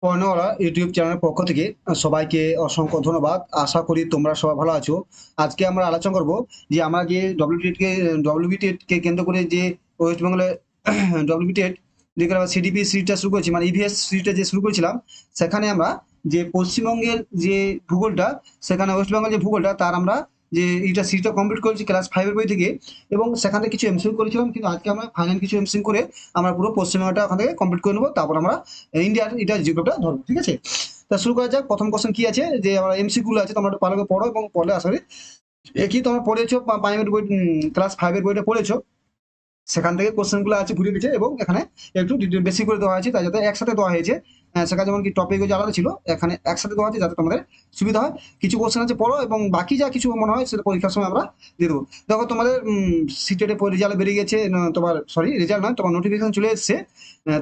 বর্ণওয়ালা YouTube চ্যানেলের পক্ষ থেকে সবাইকে অসংখ্য ধন্যবাদ। আশা করি তোমরা সবাই ভালো আছো। আজকে আমরা আলোচনা করব যে আমরা যে ডব্লিউবিটেড কে কেন্দ্র করে যে ওয়েস্ট বেঙ্গলের ডব্লিউবিটেড যে সিডিপি সিরিজটা শুরু করেছি, মানে ইভিএস সিরিজটা যে শুরু করেছিলাম, সেখানে আমরা যে পশ্চিমবঙ্গের যে ভূগোলটা, সেখানে ওয়েস্ট বেঙ্গল যে ভূগোলটা তার আমরা যে এইটা সিরিজটা কমপ্লিট করেছি ক্লাস 5 এর বই থেকে। এবং সেখান থেকে কিছু এমসিকিউ করেছিলাম, কিন্তু আজকে আমরা ফাইনাল কিছু এমসিকিউ করে আমরা পুরো পশ্চিমবঙ্গটা ওখান থেকে কমপ্লিট করে নেবো। তারপর আমরা ইন্ডিয়ার এটা জিওগ্রাফিটা ধরবো, ঠিক আছে? তা শুরু করা যাক। প্রথম কোশ্চেন কি আছে, যে আমার এমসিকিউ গুলো আছে, তোমরা একটু ভালো করে পড়ো এবং পড়লে আসলে একই তোমরা পড়েছো প্রাইমারি বই, ক্লাস 5 এর বইটা পড়েছো। সেখান থেকে কোশ্চেন গুলো আছে ঘুরে গেছে এবং এখানে একটু ডিটেল বেশি করে দেওয়া হয়েছে, তাই যাতে একসাথে দেওয়া হয়েছে। সেখানে যেমন কি টপিক আলাদা ছিল, এখানে একসাথে দেওয়া হয়েছে যাতে তোমাদের সুবিধা হয়। কিছু কোশ্চেন আছে পড়ো, এবং বাকি যা কিছু মনে হয় সেটা পরীক্ষার সময় আমরা দিয়ে দেবো। দেখো তোমাদের সিটেটে রেজাল্ট বেরিয়ে গেছে, তোমার সরি রেজাল্ট নয়, তোমার নোটিফিকেশন চলে এসেছে।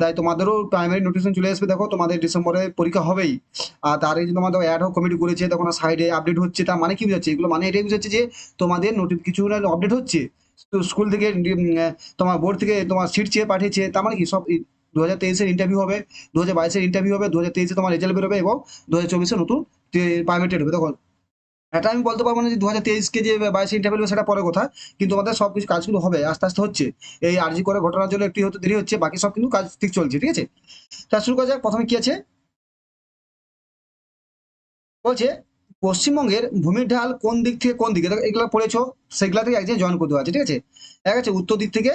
তাই তোমাদেরও প্রাইমারি নোটিফিকেশন চলে আসবে। দেখো তোমাদের ডিসেম্বরে পরীক্ষা হবেই। আর তার এই যে তোমাদের অ্যাড হক কমিটি করেছে, তখন সাইডে আপডেট হচ্ছে, তার মানে কি বোঝাচ্ছে? এগুলো মানে এটাই বোঝাচ্ছে যে তোমাদের কিছু আপডেট হচ্ছে। তো স্কুল থেকে তোমার বোর্ড থেকে তোমার সিট চেয়ে পাঠিয়েছে, তার মানে কি সব 2023-এর ইন্টারভিউ হবে, 2022-এর ইন্টারভিউ হবে, 2023-এ তোমার রেজাল্ট বেরোবে, এবং 2024-এ নতুন প্রাইভেট হবে। তখন এটা আমি বলতে পারবো না যে 2023-কে যে 22-এ ইন্টারভিউ হবে সেটা পরে কথা, কিন্তু আমাদের সবকিছু কাজগুলো হবে, আস্তে আস্তে হচ্ছে। এই আরজি করে ঘটনার জন্য একটু হতে দেরি হচ্ছে, বাকি সব কিন্তু কাজ ঠিক চলছে, ঠিক আছে? তা শুরু করা যাক। প্রথমে কি আছে বলছে, পশ্চিমবঙ্গের ভূমির ঢাল কোন দিক থেকে কোন দিকে, দেখো এগুলো পড়েছো, সেগুলা থেকে একজন জয়েন করতে পারছে, ঠিক আছে? এক আছে উত্তর দিক থেকে,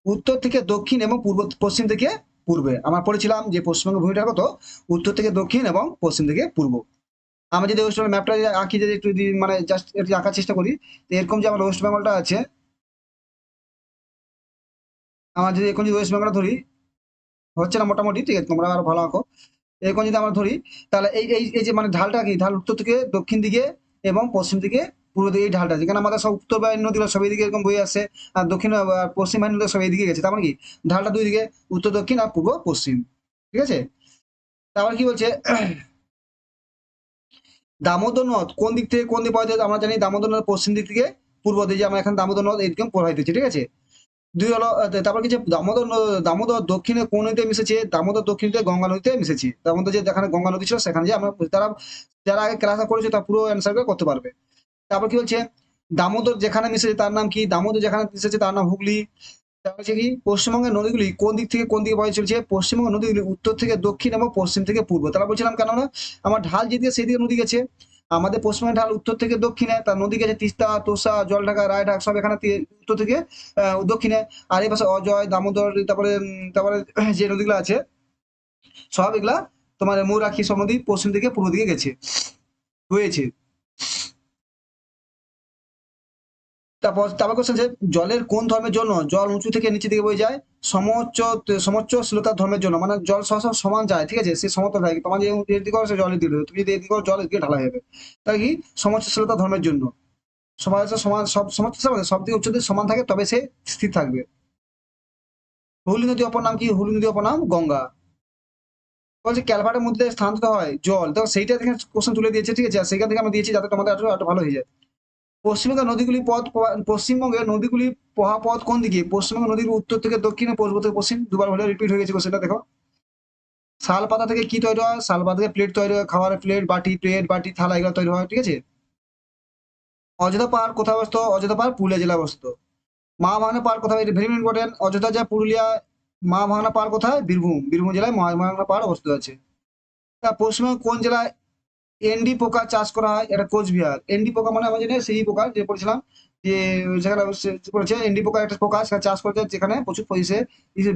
উত্তর থেকে দক্ষিণ, এবং পূর্ব পশ্চিম থেকে পূর্বে। আমরা পড়েছিলাম যে পশ্চিমবঙ্গের ভূমির ঢাল কত, উত্তর থেকে দক্ষিণ এবং পশ্চিম থেকে পূর্ব। আমরা যদি ওয়েস্ট বেঙ্গল ম্যাপটা আঁকি, যদি একটু মানে জাস্ট একটু আঁকার চেষ্টা করি, তো এরকম যে আমার ওয়েস্ট বেঙ্গলটা আছে, আমার যদি এখন যদি ওয়েস্ট বেঙ্গলটা ধরি, হচ্ছে না মোটামুটি, ঠিক আছে? তোমরা আরো ভালো আঁকো। এরকম যদি আমরা ধরি, তাহলে এই এই এই যে মানে ঢালটা কি, ঢাল উত্তর থেকে দক্ষিণ দিকে এবং পশ্চিম দিকে পূর্ব দিকে, এই ঢালটা যেখানে আমাদের সব উত্তর বাহিনী নদীগুলো সব দিকে এরকম বয়ে আসছে, আর দক্ষিণ আর পশ্চিম বাহিনী নদী সব দিকে গেছে, তার মানে কি ঢালটা দুই দিকে, উত্তর দক্ষিণ আর পূর্ব পশ্চিম, ঠিক আছে? তারপর কি বলছে, দামোদর নদ কোন দিক থেকে কোন দিকে প্রবাহিত? আমরা জানি দামোদর নদ পশ্চিম দিক থেকে পূর্ব দিকে, আমরা এখন দামোদর নদ এইদিকে প্রবাহিত হচ্ছে, ঠিক আছে? দুই হলো তারপর কি যে দামোদর দক্ষিণে কোন নদীতে মিশেছে? দামোদর দক্ষিণে গঙ্গা নদীতে মিশেছে। তার মধ্যে যে যেখানে গঙ্গা নদী ছিল সেখানে যে আমরা তারা যারা আগে ক্লাস করেছে তার পুরো অ্যান্সার করতে পারবে। তারপর কি বলছে, দামোদর যেখানে মিশেছে তার নাম কি? দামোদর যেখানে মিশেছে তার নাম হুগলি। তারপর হচ্ছে কি, পশ্চিমবঙ্গের নদীগুলি কোন দিক থেকে কোন দিকে বয়ে চলছে? পশ্চিমবঙ্গের নদীগুলি উত্তর থেকে দক্ষিণ এবং পশ্চিম থেকে পূর্ব। তারা বলছিলাম কেননা আমার ঢাল যেদিকে সেদিকে নদী গেছে। আমাদের পশ্চিমবঙ্গের ঢাল উত্তর থেকে দক্ষিণে, তার নদী গেছে তিস্তা, তোষা, জলঢাকা, রায়ঢাক, সব এখানে উত্তর থেকে দক্ষিণে। আর এই পাশে অজয়, দামোদর, তারপরে যে নদীগুলো আছে সব এগুলা তোমার মৌরাক্ষী, সব নদী পশ্চিম থেকে পূর্ব দিকে গেছে, হয়েছে। তারপর কোশ্চেন যে, জলের কোন ধর্মের জন্য জল উঁচু থেকে নিচে দিকে বয়ে যায়? সমোচ্চ সমোচ্চশীলতার ধর্মের জন্য, মানে জল সব সমান যায়, ঠিক আছে? সে সমতল থাকে, তোমার যে এদিকে করো সে জলের দিকে ঢালবে, তুমি যদি এদিকে করো জল এদিকে ঢালা হবে। তাই কি সমোচ্চশীলতা ধর্মের জন্য, সবাই হচ্ছে সমান, সব সমোচ্চশীল মানে সব দিকে উচ্চতা সমান থাকে, তবে সে স্থির থাকবে। হুগলি নদী অপর নাম কি? হুগলি নদী অপর নাম গঙ্গা। বলছে ক্যালভার্টের মধ্যে স্থানান্তরিত হয় জল, দেখো সেইটা দেখে কোশ্চেন তুলে দিয়েছে, ঠিক আছে? আর সেখান থেকে আমি দিয়েছি যাতে তোমাদের একটু একটু ভালো হয়ে যায়। পশ্চিমবঙ্গের নদীগুলি পথ কোন দিকে? পশ্চিমবঙ্গের নদীর উত্তর থেকে দক্ষিণে, পূর্ব থেকে পশ্চিম। দুবার হলে রিপিট হয়ে গেছে কোশ্চেনটা, দেখো। শাল পাতা থেকে কি তৈরি হয়? শাল পাতা থেকে প্লেট তৈরি হয়, খাবারের প্লেট, বাটি, প্লেট, বাটি, থালা, এগুলো তৈরি হয়, ঠিক আছে? অযোধ্যা পাহাড় কোথায় অবস্থিত? অযোধ্যা পাহাড় পুরুলিয়া জেলায় অবস্থিত। মা ভাঙনা পাহাড় কোথায়? এটা ভেরি ইম্পর্টেন্ট। অযোধ্যা যা পুরুলিয়া। মা ভাঙনা পাহাড় কোথায়? বীরভূম, বীরভূম জেলায় মা ভাঙনা পাহাড় অবস্থিত আছে। তা পশ্চিমবঙ্গ কোন জেলায় এন্ডি পোকা চাষ করা হয়? এটা কোচবিহার। এন্ডি পোকা মানে আমরা জানি সেই পোকা যে পড়েছিলাম, যে যেখানে করেছে এন্ডি পোকা, একটা পোকা, সেটা চাষ করতে হয় যেখানে প্রচুর পয়সা,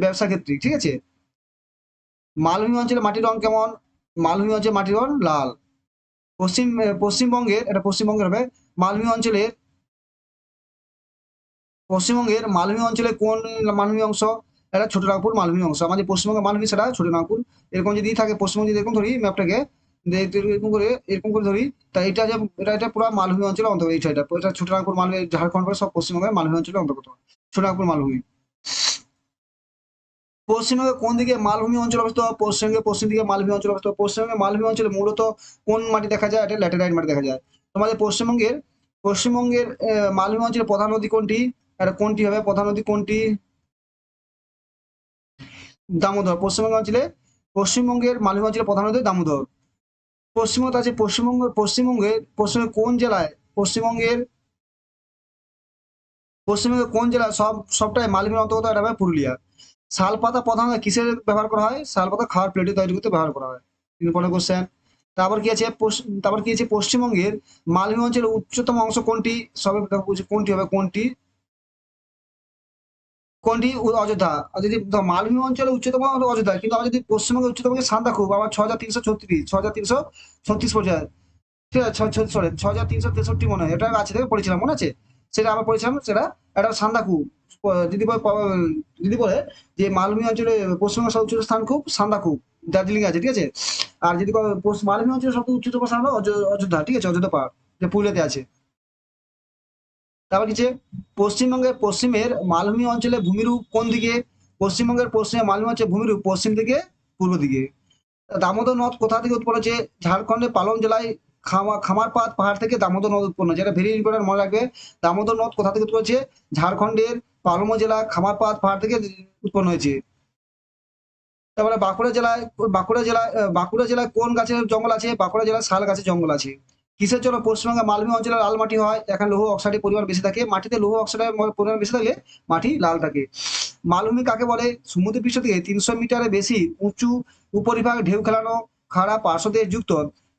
ব্যবসা ক্ষেত্রে, ঠিক আছে? মালভূমি অঞ্চলে মাটির রং কেমন? মালভূমি অঞ্চলে মাটির রং লাল। পশ্চিমবঙ্গের, এটা পশ্চিমবঙ্গের হবে। মালভূমি অঞ্চলে, পশ্চিমবঙ্গের মালভূমি অঞ্চলে কোন মালভূমি অংশ? এটা ছোটনাগপুর মালভূমি অংশ। আমাদের পশ্চিমবঙ্গের মালভূমি সেটা ছোটনাগপুর। এরকম যদি থাকে পশ্চিমবঙ্গ, যদি এরকম ধরি ম্যাপটাকে, এরকম করে ধরি, তা এটা যে এটা পুরো মালভূমি অঞ্চলের অন্তর্গত। এটা ছোটনাগপুর মালভূমি, ঝাড়খণ্ড করে সব পশ্চিমবঙ্গের মালভূমি অঞ্চলের অন্তর্গত ছোটনাগপুর মালভূমি। পশ্চিমবঙ্গে কোন দিকে মালভূমি অঞ্চল অবস্থিত? পশ্চিমবঙ্গে পশ্চিম দিকে মালভূমি অঞ্চল অবস্থিত। পশ্চিমবঙ্গে মালভূমি অঞ্চলে মূলত কোন মাটি দেখা যায়? এটা ল্যাটেরাইট মাটি দেখা যায়। তোমাদের পশ্চিমবঙ্গের মালভূমি অঞ্চলের প্রধান নদী কোনটি? এটা কোনটি হবে প্রধান নদী কোনটি? দামোদর। পশ্চিমবঙ্গ অঞ্চলে পশ্চিমবঙ্গের মালভূমি অঞ্চলের প্রধান নদী দামোদর। পশ্চিমবঙ্গ আছে, পশ্চিমবঙ্গের কোন জেলায়, পশ্চিমবঙ্গের কোন জেলা সবটাই মালভূমির অন্তর্গত, এটা হবে পুরুলিয়া। শালপাতা প্রধানত কিসের ব্যবহার করা হয়? শালপাতা খাওয়ার প্লেটে তৈরি করতে ব্যবহার করা হয়। Important question. তারপর কি আছে পশ্চিমবঙ্গের মালভূমি অঞ্চলের উচ্চতম অংশ কোনটি? সবে দেখো বলছি কোনটি হবে, অযোধ্যা। আর যদি মালভূমি অঞ্চলে উচ্চতম হলো অযোধ্যা, কিন্তু আমরা যদি পশ্চিমবঙ্গের উচ্চতম সান্দাকফু আবার 6,336 পর্যায়ে, ঠিক আছে, সরি 6,363 মনে হয় এটা আছে, দেখে পড়েছিলাম মনে আছে, সেটা আবার পড়েছিলাম সেটা। এটা সান্দাকু যদি যদি বলে যে মালভূমি অঞ্চলে পশ্চিমবঙ্গের সর্বোচ্চ স্থান খুব সান্দাকু, দার্জিলিং আছে, ঠিক আছে। আর যদি মালভূমি অঞ্চলের সবচেয়ে উচ্চতম স্থান হলো অযোধ্যা, ঠিক আছে, অযোধ্যা পাহাড়, যে পুরুলিয়াতে আছে। তারপর কিছু পশ্চিমবঙ্গের পশ্চিমের মালভূমি অঞ্চলে ভূমিরূপ কোন দিকে? পশ্চিমবঙ্গের পশ্চিমে মালভূমি অঞ্চলে ভূমিরূপ পশ্চিম থেকে পূর্ব দিকে। দামোদর নদ কোথা থেকে উৎপন্ন হচ্ছে? ঝাড়খণ্ডের পালং জেলায় খামারপাত পাহাড় থেকে দামোদর নদ উৎপন্ন, যেটা ভেরি ইম্পর্টেন্ট মনে রাখবে। দামোদর নদ কোথা থেকে উৎপন্ন হচ্ছে? ঝাড়খণ্ডের পালম জেলা খামারপাত পাহাড় থেকে উৎপন্ন হয়েছে। তারপরে বাঁকুড়া জেলায় কোন গাছের জঙ্গল আছে? বাঁকুড়া জেলায় শাল গাছের জঙ্গল আছে। কিসের জন্য পশ্চিমবঙ্গের মালভূমি অঞ্চলে লাল মাটি হয়? এখানে লৌহ অক্সাইডের পরিমাণ বেশি থাকে, মাটিতে লৌহ অক্সাইডের পরিমাণ বেশি থাকলে মাটি লাল থাকে। মালভূমি কাকে বলে? সমুদ্রপৃষ্ঠ থেকে 300 মিটারের বেশি উঁচু উপরিভাগ ঢেউ খেলানো খাড়া পার্শ্বদেশ যুক্ত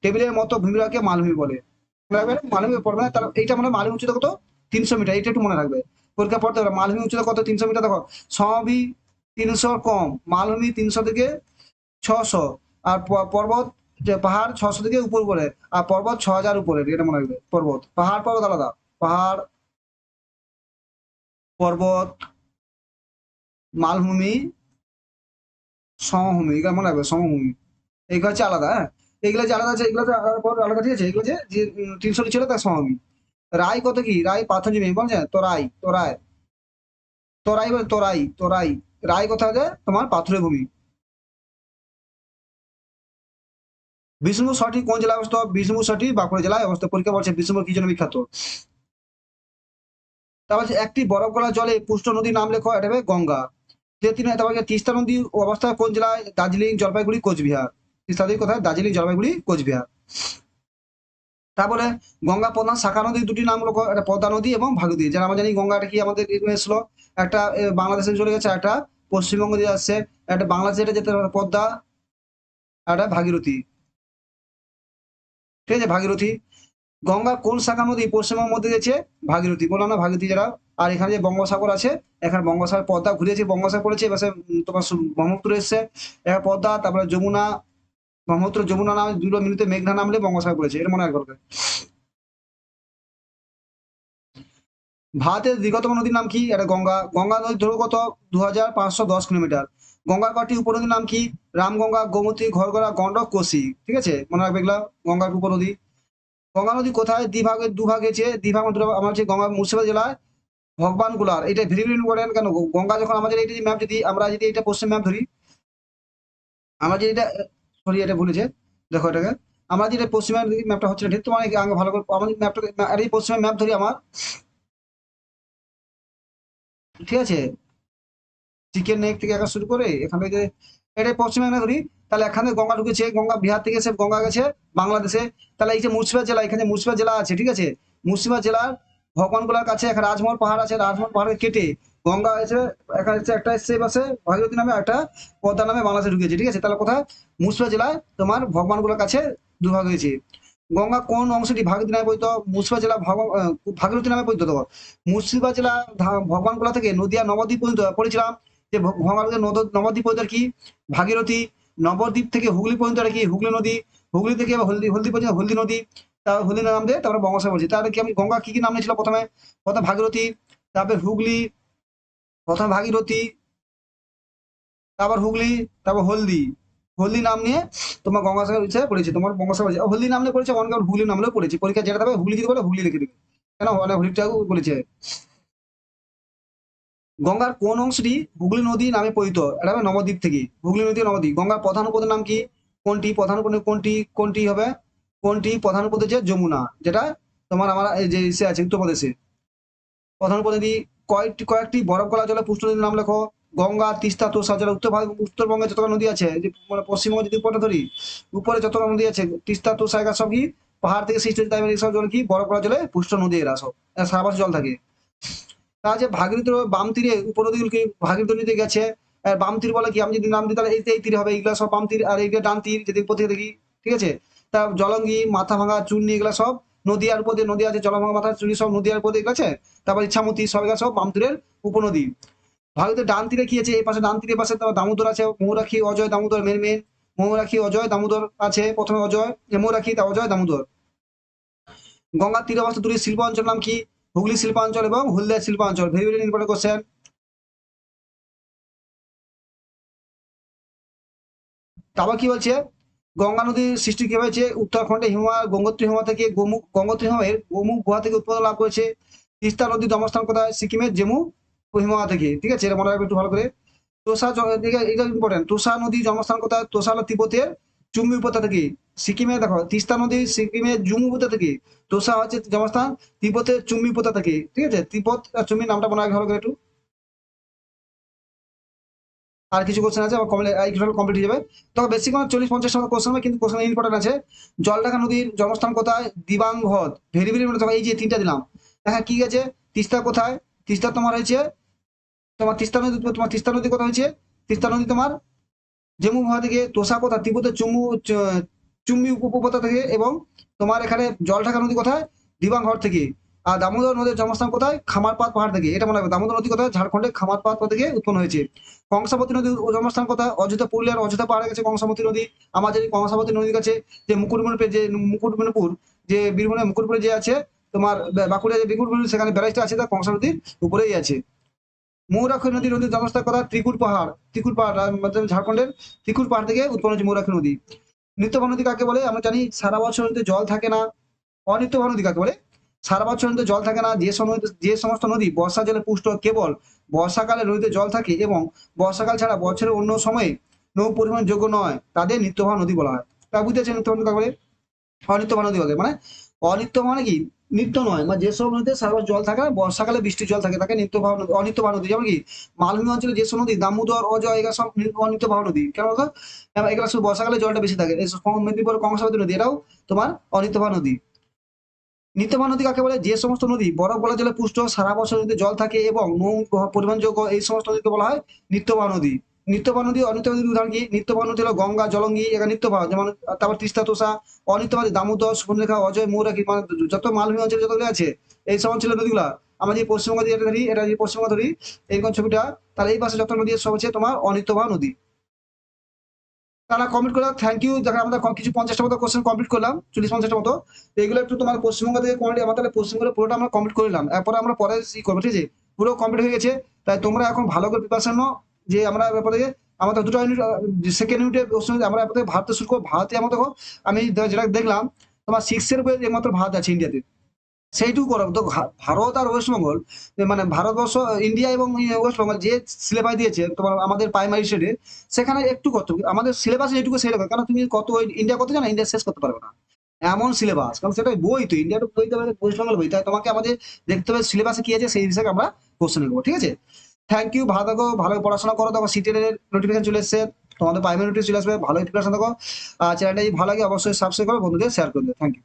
টেবিলের মতো ভূমিভাগকে মালভূমি বলে। মনে রাখবে মালভূমি পড়বে না, তার এইটা মানে মালভূমি উচ্চতা কত? 300 মিটার, এটা একটু মনে রাখবে, পরীক্ষা পড়তে হবে। মালভূমি উচ্চতা কত? 300 মিটার। দেখো সমভূমি 300 কম, মালভূমি 300 থেকে 600, আর পর্বত যে পাহাড় 600 থেকে উপর উপরে, আর পর্বত 6,000 উপরে, এটা মনে রাখবে। পর্বত আলাদা, পাহাড় পর্বত মালভূমি সমভূমি, এগুলো মনে রাখবে, সমভূমি এইগুলো হচ্ছে আলাদা। হ্যাঁ, এইগুলো যে আলাদা আছে, এগুলো তো আলাদা, ঠিক আছে। এগুলো যে 300 ছিল তার সমভূমি। রায় কত কি? রায় পাথর জমি বলছে, তোরাই। রায় কোথায় আছে? তোমার পাথরের ভূমি। বিষ্ণুপুর সঠিক কোন জেলায় অবস্থিত? বিষ্ণুপুর সঠিক বাঁকুড়া জেলায় অবস্থিত। পরীক্ষা বলছে বিষ্ণুপুর কি জন্য বিখ্যাত? তারপর একটি বরফ গলা জলে পুষ্ট নদীর নাম লেখো, এটা হবে গঙ্গা। তারপর তিস্তা নদী অবস্থা কোন জেলায়? দার্জিলিং, জলপাইগুড়ি, কোচবিহার। তিস্তা নদী কোথায়? দার্জিলিং, জলপাইগুড়ি, কোচবিহার। তারপরে গঙ্গা প্রধান শাখা নদীর দুটি নাম লেখো, একটা পদ্মা নদী এবং ভাগীরথী। যারা আমরা জানি গঙ্গাটা কি আমাদের এখানে এসলো, একটা বাংলাদেশে চলে গেছে, একটা পশ্চিমবঙ্গ দিয়ে আসছে, একটা বাংলাদেশে এটা যেতে পদ্মা, একটা ভাগীরথী, ঠিক আছে, ভাগীরথী। গঙ্গা কোন শাখা নদী পশ্চিমবঙ্গের মধ্যে গেছে? ভাগীরথী, বললাম না ভাগীরথী যারা। আর এখানে যে বঙ্গোসাগর আছে, এখানে বঙ্গোসাগর পদ্মা ঘুরেছে, বঙ্গোসাগর পড়েছে, এবার তোমার ব্রহ্মপুত্র এসছে, এবার পদ্মা, তারপরে যমুনা, ব্রহ্মপুত্র যমুনা নামে দুটো মিলিত মেঘনা নামলে বঙ্গোসাগর পড়েছে, এটা মনে রাখবে। ভারতের দীর্ঘতম নদীর নাম কি? এটা গঙ্গা। গঙ্গা নদীর দৈর্ঘ্য কত? 2,510 কিলোমিটার। গঙ্গার কটি উপনদীর নাম কি? রামগঙ্গা, গোমতী, ঘরগড়া, গন্ডক, কোসি, ঠিক আছে, মনে রাখবে এগুলা। গঙ্গার উপনদী। গঙ্গা নদী কোথায় দুভাগ হয়েছে? দ্বিভাগ আমার হচ্ছে গঙ্গা মুর্শিদাবাদ জেলায় ভগবান গুলার। এটা ভেরি ভেরি ইম্পর্টেন্ট। কেন? গঙ্গা যখন আমাদের এইটা ম্যাপ, যদি আমরা যদি এটা পশ্চিম ম্যাপ ধরি, আমরা যদি এটা, সরি এটা ভুলেছে, দেখো এটাকে, আমরা যদি এটা পশ্চিমের ম্যাপটা হচ্ছে না ঠিক, তোমার আগে ভালো করে আমাদের ম্যাপটা, এই পশ্চিমের ম্যাপ ধরি আমার, ঠিক আছে, চিকেন নেক থেকে একা শুরু করে এখান থেকে, এটা পশ্চিমে না ধরি, তাহলে এখানে গঙ্গা ঢুকেছে, গঙ্গা বিহার থেকে এসে গঙ্গা গেছে বাংলাদেশে। তাহলে এই যে মুর্শিদাবাদ জেলা, এখানে মুর্শিদাবাদ জেলা আছে, ঠিক আছে, মুর্শিদাবাদ জেলার ভগবানগোলার কাছে এখানে রাজমহল পাহাড় আছে, রাজমহল পাহাড়কে কেটে গঙ্গা এসে এখানে হচ্ছে, একটা এসছে পাশে ভাগীরথী নামে, একটা পদ্মা নামে বাংলাদেশে ঢুকেছে, ঠিক আছে। তাহলে কোথায়? মুর্শিদাবাদ জেলায় তোমার ভগবানগোলার কাছে দুভাগ হয়েছে। গঙ্গা কোন অংশটি ভাগীরথী নামে পরিচিত? মুর্শিদাবাদ জেলা ভাগীরথী নামে পরিচিত। দেখো মুর্শিদাবাদ জেলা ভগবানগোলা থেকে নদিয়া নবদ্বীপ পর্যন্ত পড়েছিলাম যে গঙ্গার নবদ্বীপ পর্যন্ত কি? ভাগীরথী। নবদ্বীপ থেকে হুগলি পর্যন্ত এটা কি? হুগলি নদী। হুগলি থেকে হলদি হলদি পর্যন্ত হলদি নদী। তারপর হলদি নাম দিয়ে তারপরে বঙ্গোপসাগর বলছি। তাহলে কি আমি গঙ্গা কি কি নাম নিয়েছিল প্রথমে? প্রথমে ভাগীরথী, তারপরে হুগলি, প্রথমে ভাগীরথী, তারপর হুগলি, তারপর হলদি। হলদি নাম নিয়ে তোমার গঙ্গাসাগর ইচ্ছে পড়েছে, তোমার বঙ্গোপসাগর হলদি নাম নিয়ে পড়েছে, অনেক হুগলি নাম নিয়েও পড়েছে। পরীক্ষা যেটা দেবে হুগলি যদি বলে হুগলি লিখে দেবে, কেন? অনেক হুগলিটাও বলেছে। গঙ্গার কোন অংশটি হুগলি নদী নামে পরিচিত? এটা হবে নবদ্বীপ থেকে, হুগলি নদী, নবদ্বীপ। গঙ্গার প্রধান উপনদীর নাম কি? কোনটি প্রধান উপনদী? কোনটি হবে? কোনটি প্রধান উপনদী? হচ্ছে যমুনা, যেটা তোমার আমার এই যে ইসে আছে উত্তরপ্রদেশে। প্রধান উপনদী। কয়েকটি বরফ গলা জলে পুষ্ট নদীর নাম লেখো। গঙ্গা, তিস্তা, তোষা, যারা উত্তরবঙ্গে যতটা নদী আছে, যে মানে পশ্চিমবঙ্গে যদি উপরটা ধরি, উপরে যতটা নদী আছে তিস্তা, তোষা, এগুলো সব কি পাহাড় থেকে সৃষ্টি হয়েছে, তাই এইসব জল কি বরফ পড়া জলে পুষ্ট নদী, এরা সব সারা বছর জল থাকে। তা যে ভাগীরথী বাম তীরে উপনদীগুলো কি ভাগীরথী নদীতে গেছে, আর বাম তীর বলে কি, আমি যদি নাম দিই তাহলে এই তীর হবে, এইগুলা সব বাম তীর, আর এইগুলা ডান তীর যদি উপর থেকে দেখি, ঠিক আছে। তা জলঙ্গি, মাথা ভাঙা, চূর্ণি, এগুলা সব নদী, আর উপর দিয়ে নদী আছে, জলভাঙা, মাথা চূর্ণি সব নদী আর উপর দিয়ে, এগুলো আছে। তারপর ইচ্ছামতি, সব এগুলা সব বাম তীরের উপনদী। ভারতের ডান তীরে কি আছে, এই পাশে ডান তীরের পাশে তোমার দামোদর আছে, মৌরাখী, অজয়, দামোদর, মেন মৌরাখী, অজয়, দামোদর আছে, প্রথমে অজয়, মৌরাখী, তা অজয়, দামোদর। গঙ্গার তীরে অবস্থিত দুটি শিল্পাঞ্চল নাম কি, হুগলি শিল্পাঞ্চল এবং হলদিয়া শিল্পাঞ্চল। Very very important question. তারপর কি বলছে, গঙ্গা নদীর সৃষ্টি কি হয়েছে, উত্তরাখণ্ডে গঙ্গোত্রী হিমা থেকে গঙ্গোত্রী হিমালয়ের গোমুখ গুহা থেকে উৎপাদন লাভ করেছে। তিস্তা নদীর জন্মস্থান কোথায়, সিকিমের জেমু হিমা থেকে, ঠিক আছে, এটা মনে রাখবে একটু ভালো করে। এটা ইম্পর্টেন্ট, তোষা নদীর জন্মস্থান কোথায়, তোষা হলো তিব্বতের চুম্বি উপত্যকা থেকে। সিকিমে দেখো, তিস্তা নদী সিকিমের জুমু উপত্যকা থেকে, তোষা হচ্ছে জন্মস্থান তিব্বতের চুম্বি উপত্যকা থেকে, ঠিক আছে। তিব্বত আর চুম্বি নামটা মনে রাখবে ভালো করে একটু। আর কিছু কোশ্চেন আছে, কমপ্লিট হয়ে যাবে। তবে বেশি কোনো 40-50 টাকা কোশ্চেন হবে, কিন্তু কোশ্চেন ইম্পর্টেন্ট আছে। জলঢাকা নদীর জন্মস্থান কোথায়, দিবাং হ্রদ। ভেরি ভেরি দেখো, এই যে তিনটা দিলাম, দেখা কি গেছে। তিস্তা কোথায়, তিস্তা তোমার হয়েছে, তোমার তিস্তা নদী কোথায় হয়েছে, তিস্তা নদী তোমার জম্মু গুহা থেকে। তোষা কোথায়, তিব্বতের চুম্বি উপত্যকা থেকে। এবং তোমার এখানে জলঢাকা নদী কোথায়, দিবাং হ্রদ থেকে। আর দামোদর নদীর জন্মস্থান কোথায়, খামারপাত পাহাড় থেকে। এটা মনে রাখবে, দামোদর নদী কোথায়, ঝাড়খণ্ডের খামারপাত থেকে উৎপন্ন হয়েছে। কংসাবতী নদীর জন্মস্থান কোথায়, অযোধ্যা, পুরুলিয়ার অযোধ্যা পাহাড়ে গেছে কংসাবতী নদী। আমাদের এই কংসাবতী নদীর কাছে যে মুকুটমণিপুর, যে বীরভূমের মুকুটপুরে যে আছে তোমার, বাঁকুড়া যে মুকুটমণিপুর, সেখানে ব্যারাজটা আছে, তা কংসা নদীর উপরেই আছে। ময়ূরাক্ষী নদীর জন্মস্থান করা ত্রিকুট পাহাড় ঝাড়খণ্ডের ত্রিকুট পাহাড় থেকে উৎপন্ন হচ্ছে ময়ূরাক্ষী নদী। নিত্যবান নদী কাকে বলে, আমরা জানি সারা বছর নদীতে জল থাকে না। অনিত্যবান নদী কাকে বলে, সারা বছর নদীতে জল থাকে না, যে সমস্ত নদী বর্ষা জলে পুষ্ট, কেবল বর্ষাকালে নদীতে জল থাকে এবং বর্ষাকাল ছাড়া বছরের অন্য সময়ে নৌ পরিবহন যোগ্য নয়, তাদের নিত্যবান নদী বলা হয়। তা বুঝতেছেন নিত্যবান নদী কাকে বলে, অনিত্য ভানদী বলে, মানে অনিত্য মানে কি, নিত্য নয়, মানে যেসব নদীতে সারা বছর জল থাকে না, বর্ষাকালে বৃষ্টির জল থাকে, তাকে অনিত্য ভাব নদী। যেমন কি মালভূমি অঞ্চলে যেসব নদী দামোদর, অজয়, এগুলো সব অনিত্য ভাব নদী। কেন বলতো, এগুলো শুধু বর্ষাকালে জলটা বেশি থাকে। মেদিনীপুর কংসাবতী নদী, এটাও তোমার অনিত্য ভাব নদী। নিত্যবান নদী কাকে বলে, যে সমস্ত নদী বরফ গলা জলে পুষ্ট, সারা বছর নদীতে জল থাকে এবং নৌ পরিবহনযোগ্য, এই সমস্ত নদীকে বলা হয় নিত্যবাহ নদী। নিত্যবাহ নদী, অনিত্য নদীর উদাহরণ কি, নিত্যবাহ নদী হলো গঙ্গা, জলঙ্গি, এখানে নিত্যবাহ, যেমন তারপর তিস্তা, তোষা। অনিত্যবাহী দামোদর, সুবর্ণরেখা, অজয়, মৌরাকি, মানে যত মালভূমি অঞ্চলে যতগুলো আছে, এই সব অঞ্চলের নদীগুলা। আমরা যে পশ্চিমবঙ্গ দিয়ে এটা ধরি, এটা যদি পশ্চিমবঙ্গ ধরি, এইরকম ছবিটা, তাহলে এই পাশে যত নদী সব হচ্ছে তোমার অনিত্যবাহ নদী। তারা কমপ্লিট করলাম, থ্যাংক ইউ। দেখা আমরা কিছু 50টা মতো কোশ্চেন কমপ্লিট করলাম, 40-50টা মতো। তো এগুলো একটু তোমার পশ্চিমবঙ্গ থেকে কোয়ালিটি, আমার তাহলে পশ্চিমবঙ্গের পুরোটা আমরা কমপ্লিট করলাম। এরপরে আমরা পরে ই করবো, ঠিক আছে। পুরো কমপ্লিট হয়ে গেছে। তাই তোমরা এখন ভালো করে প্রিপারেশন নাও, যে আমরা ব্যাপারে আমাদের দুটো ইউনিট, সেকেন্ড ইউনিটের প্রশ্ন আমরা এরপরে ভারতে শুরু করবো। ভারতে আমরা দেখো, আমি যেটা দেখলাম, তোমার 6 এর উপরে একমাত্র ভারত আছে ইন্ডিয়াতে, সেইটুকু করো তো। ভারত আর ওয়েস্ট বেঙ্গল, মানে ভারতবর্ষ, ইন্ডিয়া এবং ওয়েস্ট বেঙ্গল যে সিলেবাস দিয়েছে তোমার আমাদের প্রাইমারি স্টেটে, সেখানে একটু কত আমাদের সিলেবাস যেটুকু সেই রকম। কারণ তুমি কত ইন্ডিয়া কত জানো, ইন্ডিয়া শেষ করতে পারবে না এমন সিলেবাস, কারণ সেটা বই, তো ইন্ডিয়ার বই তো ওয়েস্ট বেঙ্গল বই, তাই তোমাকে আমাদের দেখতে হবে সিলেবাসে কি আছে, সেই হিসাবে আমরা কোশ্চেন নেবো, ঠিক আছে। থ্যাংক ইউ, ভালো থাকো, ভালো পড়াশোনা করো। দেখো সিটের নোটিফিকেশন চলে এসেছে, তোমাদের প্রাইমারি নোটিস চলে আসবে, ভালো প্রিপারেশন থাকো। আর চ্যানেলটা যদি ভালো লাগে অবশ্যই সাবস্ক্রাইব করো, বন্ধুদের শেয়ার করে দিও। Thank you.